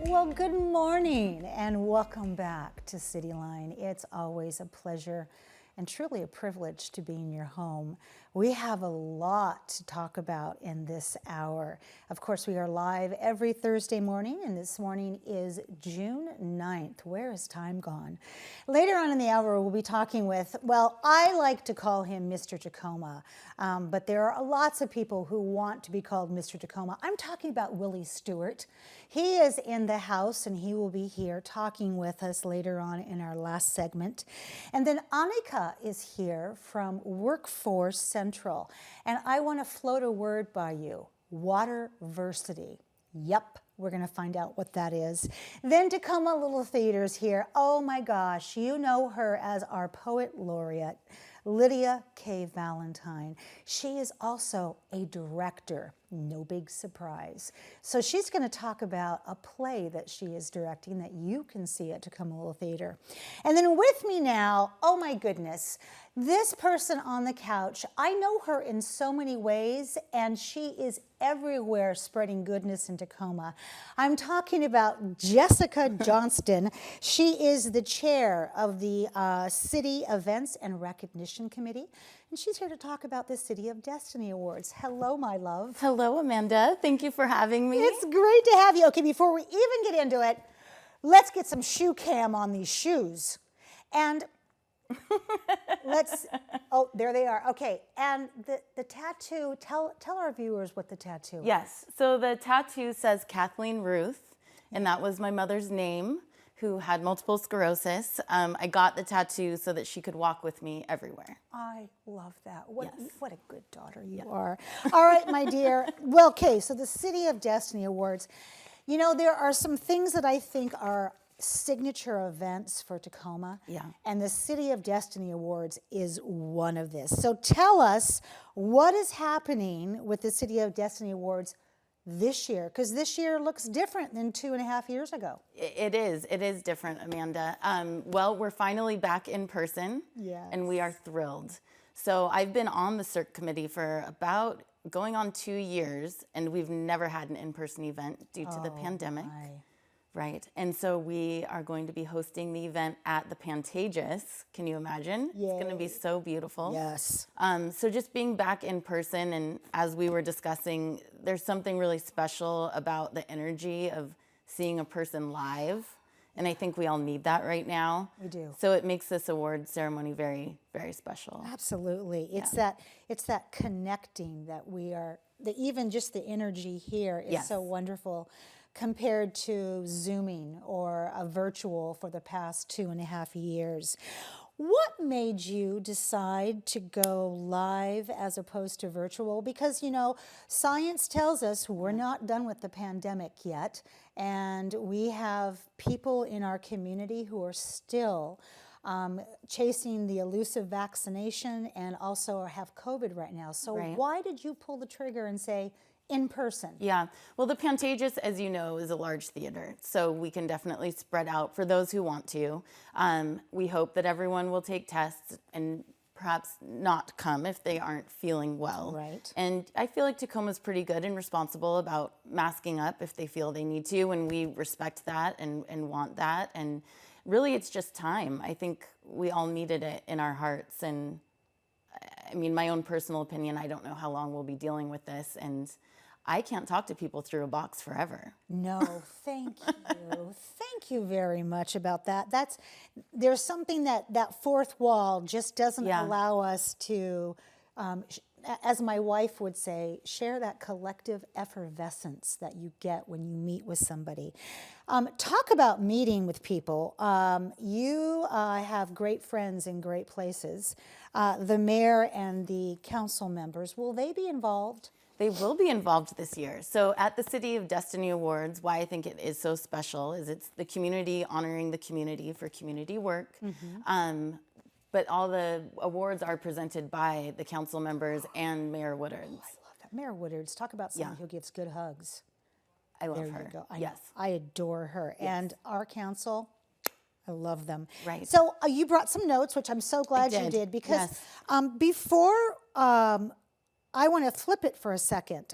Well, good morning and welcome back to Cityline. It's always a pleasure and truly a privilege to be in your home. We have a lot to talk about in this hour. Of course, we are live every Thursday morning, and this morning is June 9th. Where has time gone? Later on in the hour, we'll be talking with, well, I like to call him Mr. Tacoma, but there are lots of people who want to be called Mr. Tacoma. I'm talking about Willie Stewart. He is in the house, and he will be here talking with us later on in our last segment. And then Annika is here from Workforce Central, and I want to float a word by you: waterversity. Yep, we're going to find out what that is. Then Tacoma Little Theater's here. Oh my gosh, you know her as our poet laureate, Lydia K. Valentine. She is also a director. No big surprise. So she's going to talk about a play that she is directing that you can see at Tacoma Little Theater. And then with me now, oh my goodness, this person on the couch, I know her in so many ways, and she is everywhere spreading goodness in Tacoma. I'm talking about Jessica Johnston. She is the chair of the City Events and Recognition Committee, and she's here to talk about the City of Destiny Awards. Hello, my love. Hello, Amanda. Thank you for having me. It's great to have you. Okay, before we even get into it, let's get some shoe cam on these shoes. And oh, there they are. Okay, and the tattoo, tell our viewers what the tattoo is. Yes, so the tattoo says Kathleen Ruth, and that was my mother's name, who had multiple sclerosis. I got the tattoo so that she could walk with me everywhere. I love that. Yes. What a good daughter you are. All right, my dear. Well, okay, so the City of Destiny Awards. You know, there are some things that I think are signature events for Tacoma. Yeah. And the City of Destiny Awards is one of this. So tell us what is happening with the City of Destiny Awards this year, because this year looks different than 2.5 years ago. It is different, Amanda. Well, we're finally back in person, Yes. and we are thrilled. So I've been on the CIRC committee for about going on 2 years, and we've never had an in-person event due to the pandemic. My. Right, and so we are going to be hosting the event at the Pantages. Can you imagine? Yay. It's going to be so beautiful. Yes. So just being back in person, and as we were discussing, there's something really special about the energy of seeing a person live, and I think we all need that right now. We do. So it makes this award ceremony very, very special. Absolutely. It's that connecting that we are, even just the energy here is Yes. so wonderful compared to Zooming or a virtual for the past 2.5 years. What made you decide to go live as opposed to virtual? Because, you know, science tells us we're not done with the pandemic yet, and we have people in our community who are still chasing the elusive vaccination and also have COVID right now. So Right. why did you pull the trigger and say, in person? Yeah, well, the Pantages, as you know, is a large theater, so we can definitely spread out for those who want to. We hope that everyone will take tests and perhaps not come if they aren't feeling well. Right. And I feel like Tacoma's pretty good and responsible about masking up if they feel they need to, and we respect that and want that. And really, it's just time. I think we all needed it in our hearts. And I mean, my own personal opinion, I don't know how long we'll be dealing with this, and I can't talk to people through a box forever. No, thank you. Thank you very much about that. There's something that fourth wall just doesn't Yeah. allow us to, as my wife would say, share that collective effervescence that you get when you meet with somebody. Talk about meeting with people. You have great friends in great places. The mayor and the council members, will they be involved? They will be involved this year. So at the City of Destiny Awards, why I think it is so special is it's the community honoring the community for community work. But all the awards are presented by the council members and Mayor Woodards. I love that. Mayor Woodards, talk about someone who gives good hugs. I love There her. you go. Yes. I adore her. And our council, I love them. Right. So you brought some notes, which I'm so glad you did, because Yes. before I want to flip it for a second.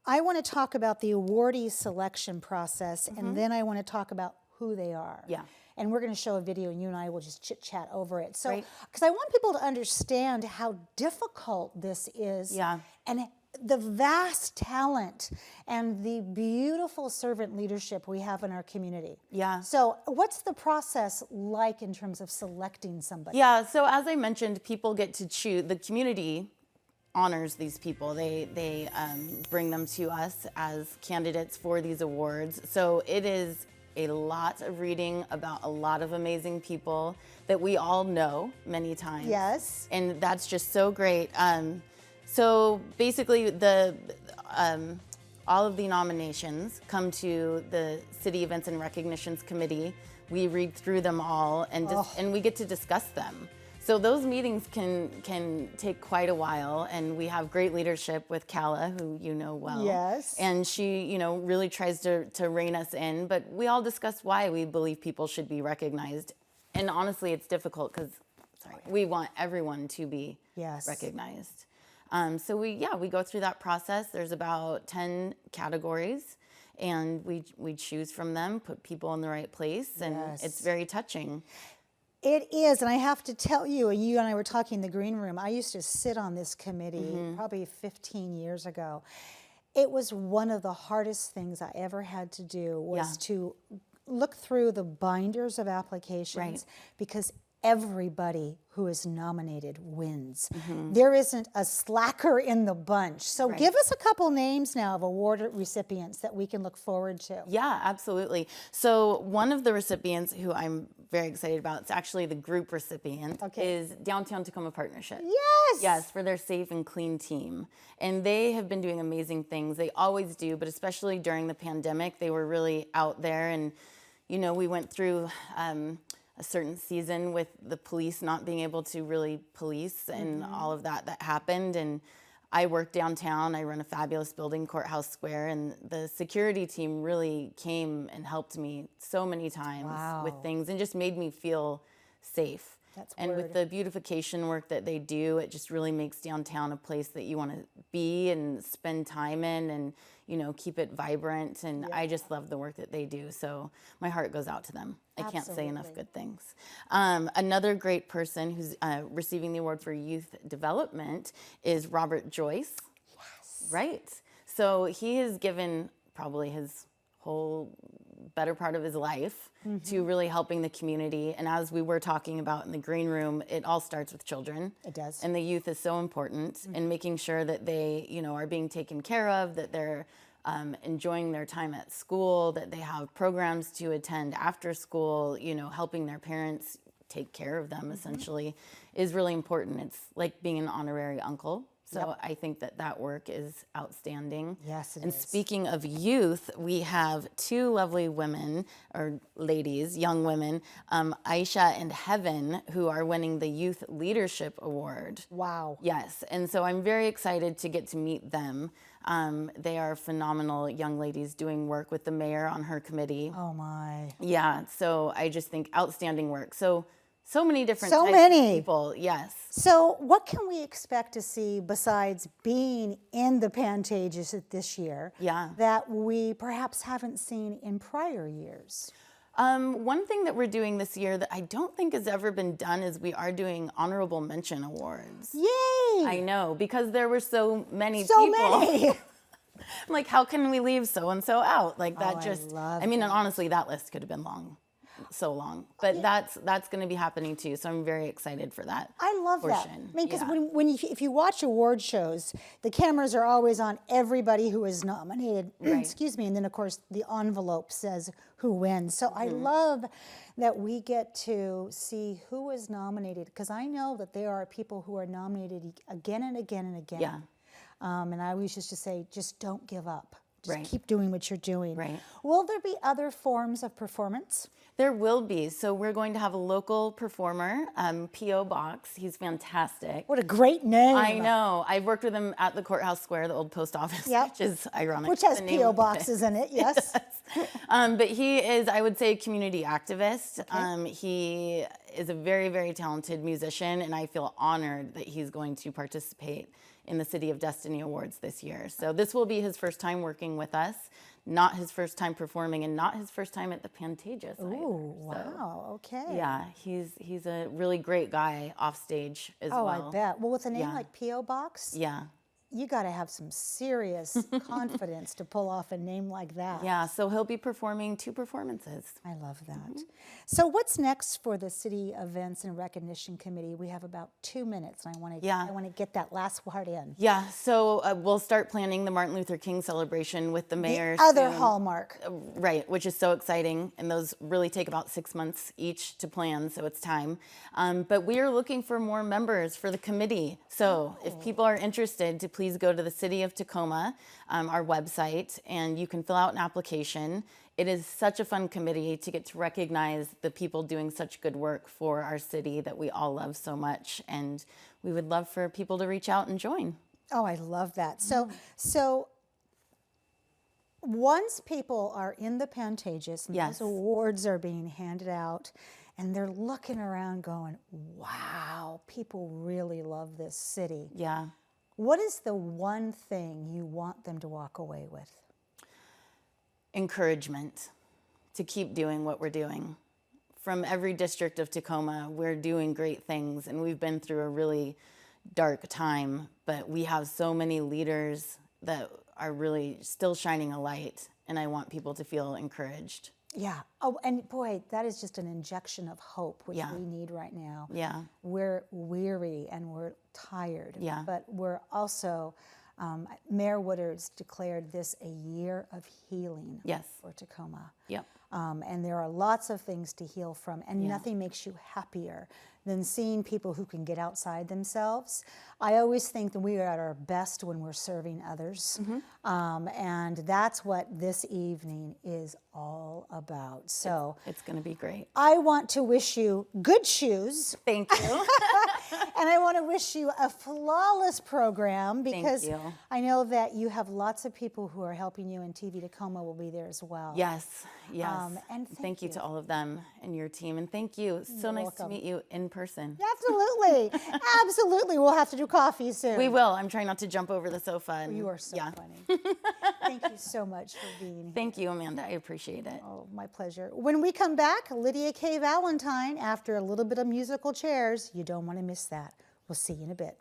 I want to talk about the awardee selection process, and then I want to talk about who they are. Yeah. And we're going to show a video, and you and I will just chit-chat over it. So, Right. because I want people to understand how difficult this is. Yeah. And the vast talent and the beautiful servant leadership we have in our community. Yeah. So what's the process like in terms of selecting somebody? Yeah, so as I mentioned, people get to choose, the community honors these people. They bring them to us as candidates for these awards. So it is a lot of reading about a lot of amazing people that we all know many times. Yes. And that's just so great. So basically, all of the nominations come to the City Events and Recognitions Committee. We read through them all, and we get to discuss them. So those meetings can take quite a while, and we have great leadership with Kala, who you know well. Yes. And she, really tries to rein us in, but we all discuss why we believe people should be recognized. And honestly, it's difficult because we want everyone to be recognized. So we go through that process. There's about 10 categories, and we choose from them, put people in the right place, and it's very touching. It is, and I have to tell you, and you and I were talking in the green room, I used to sit on this committee probably 15 years ago. It was one of the hardest things I ever had to do was to look through the binders of applications because everybody who is nominated wins. There isn't a slacker in the bunch. So give us a couple names now of award recipients that we can look forward to. Yeah, absolutely. So one of the recipients who I'm very excited about, it's actually the group recipient, is Downtown Tacoma Partnership. Yes! Yes, for their Safe and Clean team. And they have been doing amazing things. They always do, but especially during the pandemic, they were really out there. And, we went through a certain season with the police not being able to really police and all of that happened. And I work downtown. I run a fabulous building, Courthouse Square, and the security team really came and helped me so many times with things and just made me feel safe. And with the beautification work that they do, it just really makes downtown a place that you want to be and spend time in and, keep it vibrant. And I just love the work that they do. So my heart goes out to them. I can't say enough good things. Another great person who's receiving the award for youth development is Robert Joyce. Yes. Right. So he has given probably his whole better part of his life to really helping the community. And as we were talking about in the green room, it all starts with children. It does. And the youth is so important in making sure that they, are being taken care of, that they're enjoying their time at school, that they have programs to attend after school, helping their parents take care of them essentially is really important. It's like being an honorary uncle. So I think that work is outstanding. Yes, it is. And speaking of youth, we have two lovely women, or ladies, young women, Aisha and Heaven, who are winning the Youth Leadership Award. Wow. Yes, and so I'm very excited to get to meet them. They are phenomenal young ladies doing work with the mayor on her committee. Oh my. Yeah, so I just think outstanding work. So many different So types many. of people, yes. So what can we expect to see besides being in the Pantages this year that we perhaps haven't seen in prior years? One thing that we're doing this year that I don't think has ever been done is we are doing honorable mention awards. Yay! I know, because there were so many So people. many! I'm like, how can we leave so-and-so out? Like that and honestly, that list could have been so long. But that's going to be happening too. So I'm very excited for that. I love portion. that. I mean, because if you watch award shows, the cameras are always on everybody who is nominated. Excuse me. And then, of course, the envelope says who wins. So I love that we get to see who is nominated, because I know that there are people who are nominated again and again and again. Yeah. And I always used to say, just don't give up. Just Right. keep doing what you're doing. Right. Will there be other forms of performance? There will be. So we're going to have a local performer, P.O. Box. He's fantastic. What a great name. I know. I've worked with him at the Courthouse Square, the old post office, which is ironic. Which has the name P.O. of the- boxes in it, yes. But he is, I would say, a community activist. He is a very, very talented musician, and I feel honored that he's going to participate in the City of Destiny Awards this year. So this will be his first time working with us, not his first time performing, and not his first time at the Pantages. Ooh, either. So, wow, okay. yeah, he's a really great guy off stage as well. Oh, I bet. Well, with a name Yeah. like P.O. Box, Yeah. you got to have some serious confidence to pull off a name like that. Yeah, so he'll be performing 2 performances. I love that. So what's next for the City Events and Recognition Committee? We have about 2 minutes, and I want to get that last part in. Yeah, so we'll start planning the Martin Luther King celebration with the mayor The other soon. hallmark. Right, which is so exciting, and those really take about 6 months each to plan, so it's time. But we are looking for more members for the committee. So if people are interested, to please go to the City of Tacoma, our website, and you can fill out an application. It is such a fun committee to get to recognize the people doing such good work for our city that we all love so much, and we would love for people to reach out and join. Oh, I love that. So once people are in the Pantages and Yes. those awards are being handed out, and they're looking around going, wow, people really love this city. Yeah. What is the one thing you want them to walk away with? Encouragement to keep doing what we're doing. From every district of Tacoma, we're doing great things, and we've been through a really dark time, but we have so many leaders that are really still shining a light, and I want people to feel encouraged. Yeah. Oh, and boy, that is just an injection of hope, which Yeah. we need right now. Yeah. We're weary and we're tired. Yeah. But we're also, Mayor Woodards declared this a year of healing Yes. for Tacoma. Yep. And there are lots of things to heal from, and Yeah. nothing makes you happier than seeing people who can get outside themselves. I always think that we are at our best when we're serving others, and that's what this evening is all about. So It's going to be great. I want to wish you good shoes, Thank you. and I want to wish you a flawless program, because you. I know that you have lots of people who are helping you, and TV Tacoma will be there as well. Yes. Yes. And thank you to all of them and your team. And thank you. So You're nice welcome. to meet you in person. Absolutely. Absolutely. We'll have to do coffee soon. We will. I'm trying not to jump over the sofa. And, You are so yeah. funny. Thank you so much for being here. Thank you, Amanda. I appreciate it. Oh, my pleasure. When we come back, Lydia K. Valentine, after a little bit of musical chairs. You don't want to miss that. We'll see you in a bit.